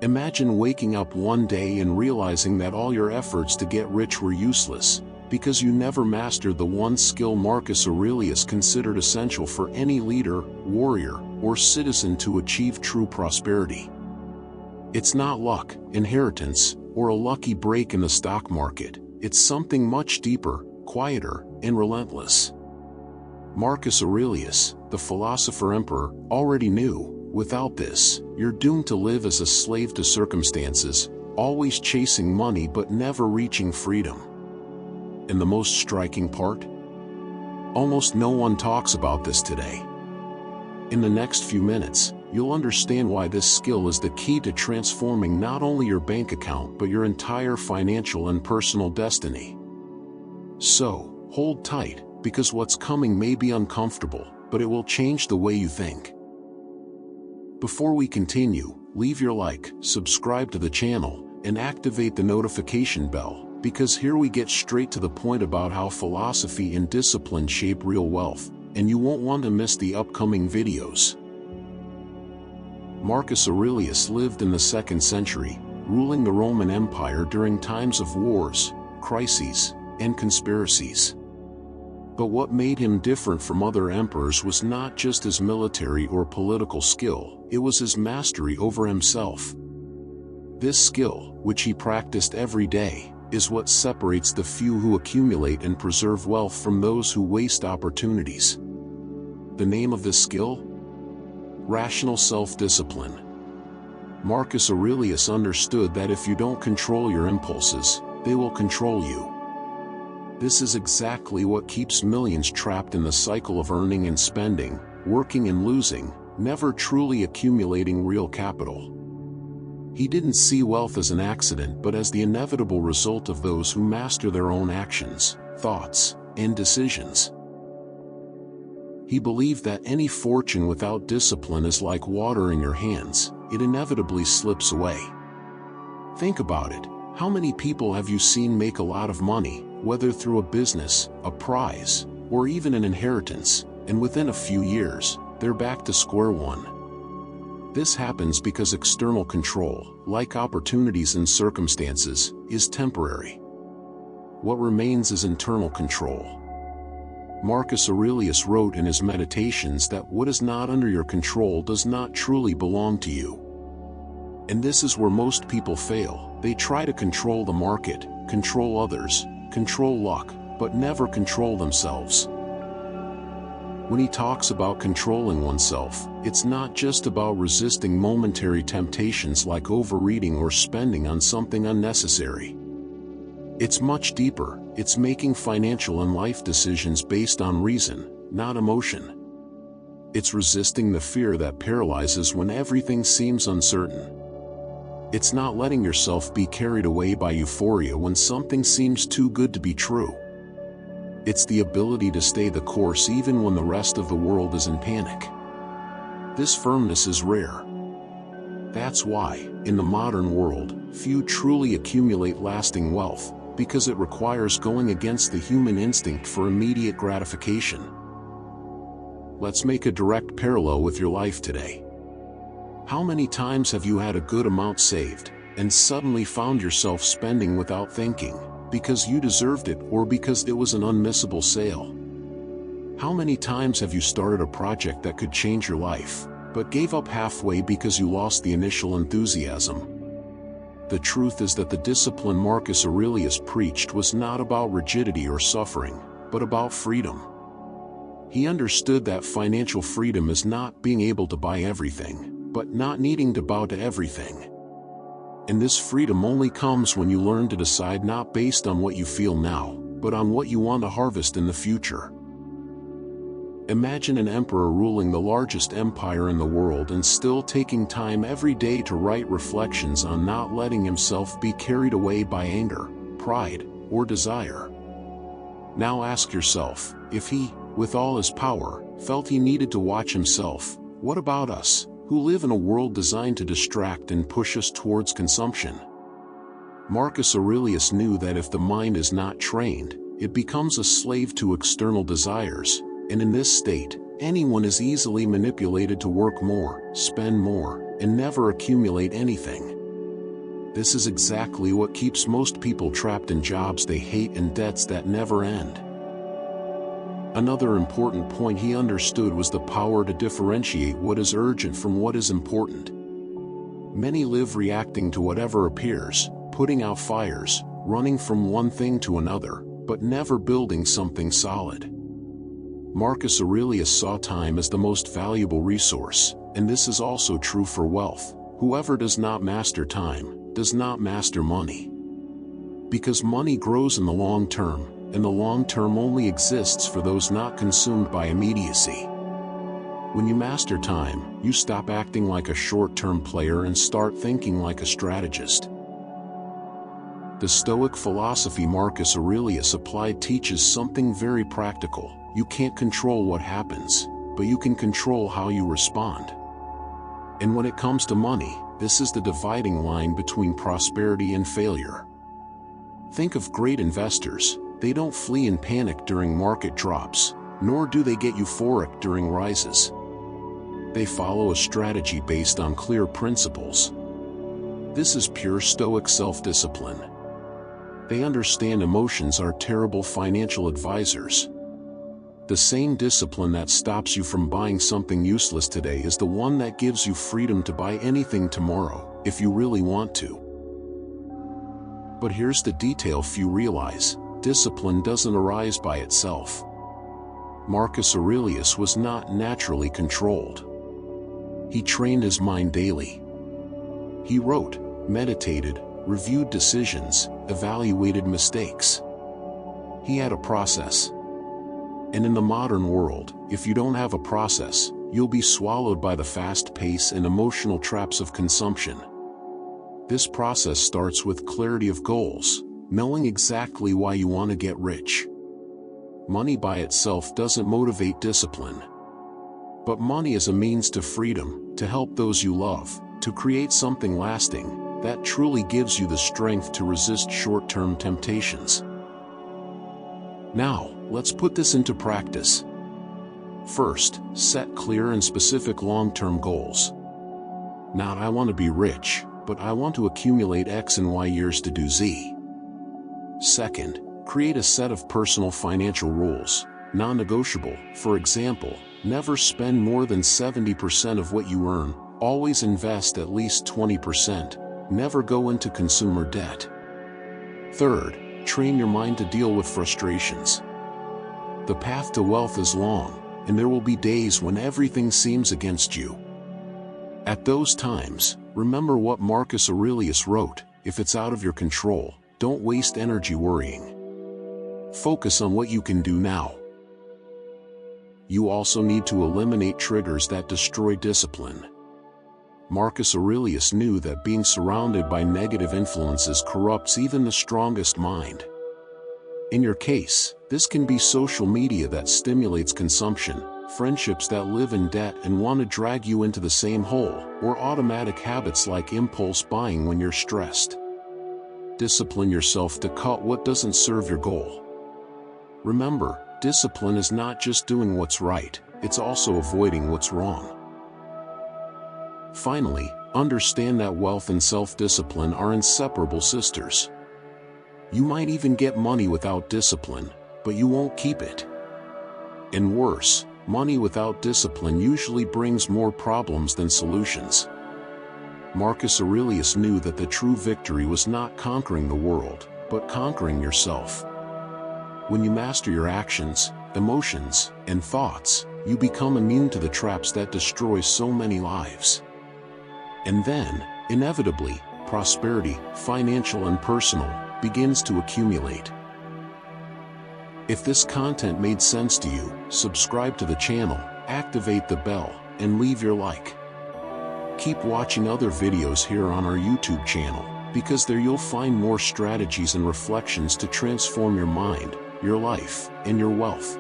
Imagine waking up one day and realizing that all your efforts to get rich were useless, because you never mastered the one skill Marcus Aurelius considered essential for any leader, warrior, or citizen to achieve true prosperity. It's not luck, inheritance, or a lucky break in the stock market. It's something much deeper, quieter, and relentless. Marcus Aurelius, the philosopher-emperor, already knew, without this, you're doomed to live as a slave to circumstances, always chasing money but never reaching freedom. And the most striking part? Almost no one talks about this today. In the next few minutes, you'll understand why this skill is the key to transforming not only your bank account but your entire financial and personal destiny. So, hold tight, because what's coming may be uncomfortable, but it will change the way you think. Before we continue, leave your like, subscribe to the channel, and activate the notification bell, because here we get straight to the point about how philosophy and discipline shape real wealth, and you won't want to miss the upcoming videos. Marcus Aurelius lived in the 2nd century, ruling the Roman Empire during times of wars, crises, and conspiracies. But what made him different from other emperors was not just his military or political skill, it was his mastery over himself. This skill, which he practiced every day, is what separates the few who accumulate and preserve wealth from those who waste opportunities. The name of this skill? Rational self-discipline. Marcus Aurelius understood that if you don't control your impulses, they will control you. This is exactly what keeps millions trapped in the cycle of earning and spending, working and losing, never truly accumulating real capital. He didn't see wealth as an accident but as the inevitable result of those who master their own actions, thoughts, and decisions. He believed that any fortune without discipline is like water in your hands, it inevitably slips away. Think about it, how many people have you seen make a lot of money, whether through a business, a prize, or even an inheritance, and within a few years, they're back to square one? This happens because external control, like opportunities and circumstances, is temporary. What remains is internal control. Marcus Aurelius wrote in his Meditations that what is not under your control does not truly belong to you. And this is where most people fail. They try to control the market, control others, control luck, but never control themselves. When he talks about controlling oneself, it's not just about resisting momentary temptations like overeating or spending on something unnecessary. It's much deeper, it's making financial and life decisions based on reason, not emotion. It's resisting the fear that paralyzes when everything seems uncertain. It's not letting yourself be carried away by euphoria when something seems too good to be true. It's the ability to stay the course even when the rest of the world is in panic. This firmness is rare. That's why, in the modern world, few truly accumulate lasting wealth, because it requires going against the human instinct for immediate gratification. Let's make a direct parallel with your life today. How many times have you had a good amount saved, and suddenly found yourself spending without thinking, because you deserved it or because it was an unmissable sale? How many times have you started a project that could change your life, but gave up halfway because you lost the initial enthusiasm? The truth is that the discipline Marcus Aurelius preached was not about rigidity or suffering, but about freedom. He understood that financial freedom is not being able to buy everything, but not needing to bow to everything. And this freedom only comes when you learn to decide not based on what you feel now, but on what you want to harvest in the future. Imagine an emperor ruling the largest empire in the world and still taking time every day to write reflections on not letting himself be carried away by anger, pride, or desire. Now ask yourself, if he, with all his power, felt he needed to watch himself, what about us, who live in a world designed to distract and push us towards consumption? Marcus Aurelius knew that if the mind is not trained, it becomes a slave to external desires, and in this state, anyone is easily manipulated to work more, spend more, and never accumulate anything. This is exactly what keeps most people trapped in jobs they hate and debts that never end. Another important point he understood was the power to differentiate what is urgent from what is important. Many live reacting to whatever appears, putting out fires, running from one thing to another, but never building something solid. Marcus Aurelius saw time as the most valuable resource, and this is also true for wealth. Whoever does not master time, does not master money. Because money grows in the long term, and the long term only exists for those not consumed by immediacy. When you master time, you stop acting like a short-term player and start thinking like a strategist. The Stoic philosophy Marcus Aurelius applied teaches something very practical. You can't control what happens, but you can control how you respond. And when it comes to money, this is the dividing line between prosperity and failure. Think of great investors. They don't flee in panic during market drops, nor do they get euphoric during rises. They follow a strategy based on clear principles. This is pure Stoic self-discipline. They understand emotions are terrible financial advisors. The same discipline that stops you from buying something useless today is the one that gives you freedom to buy anything tomorrow, if you really want to. But here's the detail few realize: discipline doesn't arise by itself. Marcus Aurelius was not naturally controlled. He trained his mind daily. He wrote, meditated, reviewed decisions, evaluated mistakes. He had a process. And in the modern world, if you don't have a process, you'll be swallowed by the fast pace and emotional traps of consumption. This process starts with clarity of goals, knowing exactly why you want to get rich. Money by itself doesn't motivate discipline. But money is a means to freedom, to help those you love, to create something lasting that truly gives you the strength to resist short-term temptations. Now, let's put this into practice. First, set clear and specific long-term goals. Not I want to be rich, but I want to accumulate X and Y years to do Z. Second, create a set of personal financial rules, non-negotiable. For example, never spend more than 70% of what you earn, always invest at least 20%, never go into consumer debt. Third, train your mind to deal with frustrations. The path to wealth is long, and there will be days when everything seems against you. At those times, remember what Marcus Aurelius wrote: if it's out of your control, don't waste energy worrying. Focus on what you can do now. You also need to eliminate triggers that destroy discipline. Marcus Aurelius knew that being surrounded by negative influences corrupts even the strongest mind. In your case, this can be social media that stimulates consumption, friendships that live in debt and want to drag you into the same hole, or automatic habits like impulse buying when you're stressed. Discipline yourself to cut what doesn't serve your goal. Remember, discipline is not just doing what's right, it's also avoiding what's wrong. Finally, understand that wealth and self-discipline are inseparable sisters. You might even get money without discipline, but you won't keep it. And worse, money without discipline usually brings more problems than solutions. Marcus Aurelius knew that the true victory was not conquering the world, but conquering yourself. When you master your actions, emotions, and thoughts, you become immune to the traps that destroy so many lives. And then, inevitably, prosperity, financial and personal, begins to accumulate. If this content made sense to you, subscribe to the channel, activate the bell, and leave your like. Keep watching other videos here on our YouTube channel, because there you'll find more strategies and reflections to transform your mind, your life, and your wealth.